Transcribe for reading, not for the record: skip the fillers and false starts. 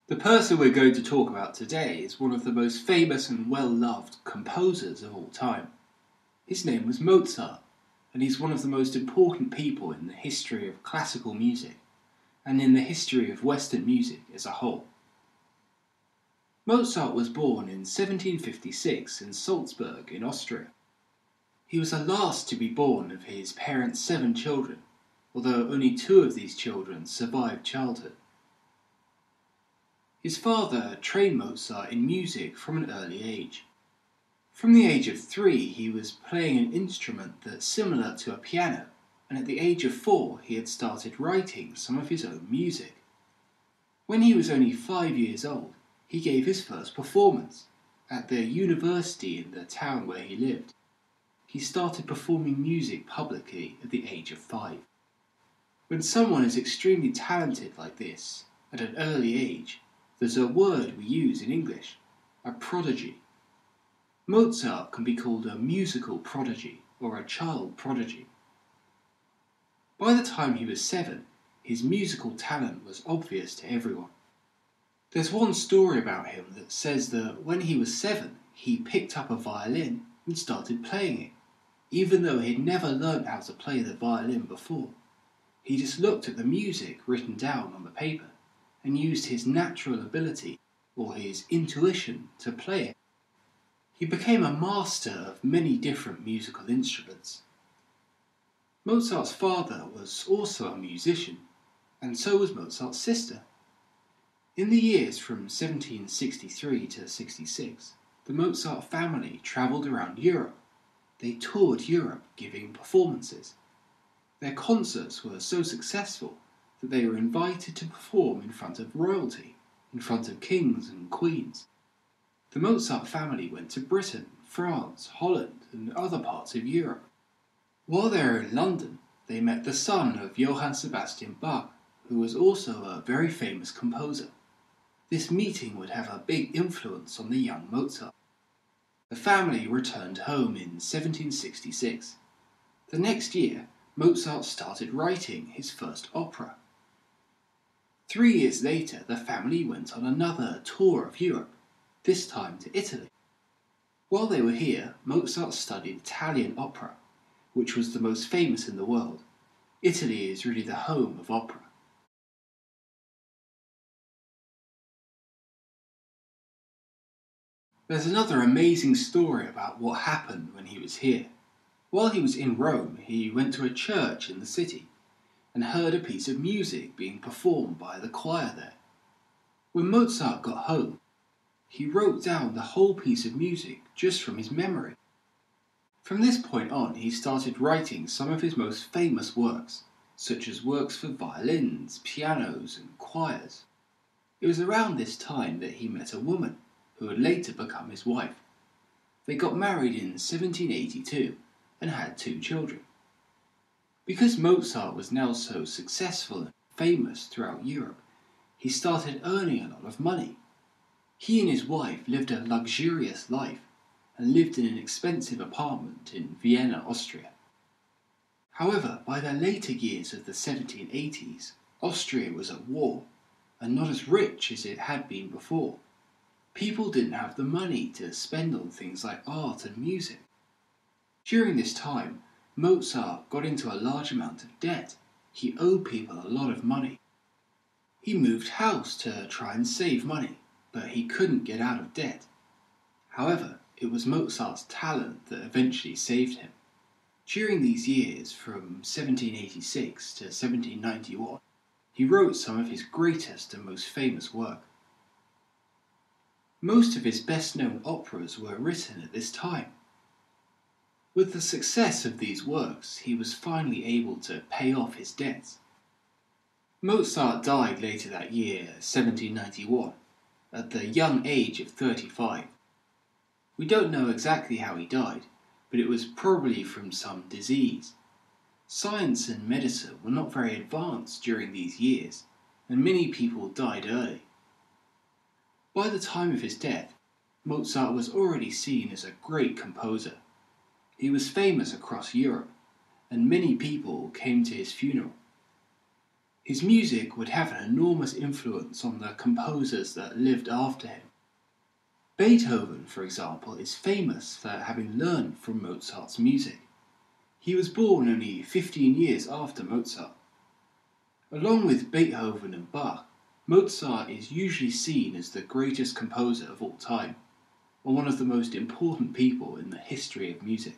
The person we're going to talk about today is one of the most famous and well-loved composers of all time. His name was Mozart, and he's one of the most important people in the history of classical music, and in the history of Western music as a whole. Mozart was born in 1756 in Salzburg in Austria. He was the last to be born of his parents' 7 children, although only 2 of these children survived childhood. His father trained Mozart in music from an early age. From the age of 3, he was playing an instrument that's similar to a piano, and at the age of 4, he had started writing some of his own music. When he was only 5 years old, he gave his first performance at the university in the town where he lived. He started performing music publicly at the age of 5. When someone is extremely talented like this, at an early age, there's a word we use in English, a prodigy. Mozart can be called a musical prodigy or a child prodigy. By the time he was 7, his musical talent was obvious to everyone. There's one story about him that says that when he was 7, he picked up a violin and started playing it, even though he'd never learnt how to play the violin before. He just looked at the music written down on the paper and used his natural ability or his intuition to play it. He became a master of many different musical instruments. Mozart's father was also a musician, and so was Mozart's sister. In the years from 1763 to 66, the Mozart family travelled around Europe. They toured Europe giving performances. Their concerts were so successful that they were invited to perform in front of royalty, in front of kings and queens. The Mozart family went to Britain, France, Holland, and other parts of Europe. While they were in London, they met the son of Johann Sebastian Bach, who was also a very famous composer. This meeting would have a big influence on the young Mozart. The family returned home in 1766. The next year, Mozart started writing his first opera. 3 years later, the family went on another tour of Europe, this time to Italy. While they were here, Mozart studied Italian opera, which was the most famous in the world. Italy is really the home of opera. There's another amazing story about what happened when he was here. While he was in Rome, he went to a church in the city and heard a piece of music being performed by the choir there. When Mozart got home, he wrote down the whole piece of music just from his memory. From this point on, he started writing some of his most famous works, such as works for violins, pianos, and choirs. It was around this time that he met a woman who would later become his wife. They got married in 1782 and had 2 children. Because Mozart was now so successful and famous throughout Europe, he started earning a lot of money. He and his wife lived a luxurious life and lived in an expensive apartment in Vienna, Austria. However, by the later years of the 1780s, Austria was at war and not as rich as it had been before. People didn't have the money to spend on things like art and music. During this time, Mozart got into a large amount of debt. He owed people a lot of money. He moved house to try and save money, but he couldn't get out of debt. However, it was Mozart's talent that eventually saved him. During these years, from 1786 to 1791, he wrote some of his greatest and most famous work. Most of his best-known operas were written at this time. With the success of these works, he was finally able to pay off his debts. Mozart died later that year, 1791, at the young age of 35. We don't know exactly how he died, but it was probably from some disease. Science and medicine were not very advanced during these years, and many people died early. By the time of his death, Mozart was already seen as a great composer. He was famous across Europe, and many people came to his funeral. His music would have an enormous influence on the composers that lived after him. Beethoven, for example, is famous for having learned from Mozart's music. He was born only 15 years after Mozart. Along with Beethoven and Bach, Mozart is usually seen as the greatest composer of all time, or one of the most important people in the history of music.